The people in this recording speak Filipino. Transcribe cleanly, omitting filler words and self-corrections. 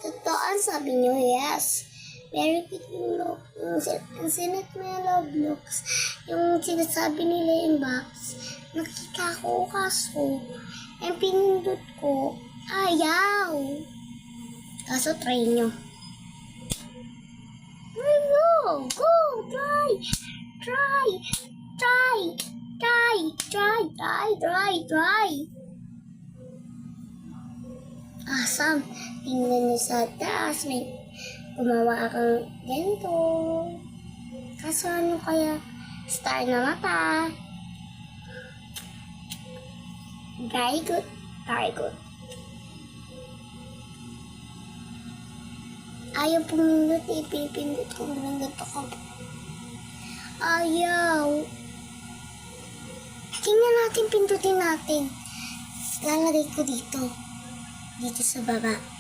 Totoo ang sabi niyo, yes. Very cute yung look. Yung sinet mo yung love looks. Yung sinasabi nila yung box. Nakita ko kaso. Yung pinindot ko. Ayaw. Kaso try nyo. Go! Go! Try! Try! Try! Try! Try! Try! Try! Try! Awesome! Tingnan nyo sa taas. May gumawa akong ganito. Kaso ano kaya? Star na mata. Very good. Very good. Ayaw pumindot eh. Pinipindot ko. Pinindot ako. Ayaw. Tingnan natin. Pindutin natin. Lalagay ko dito. Dito sa baba.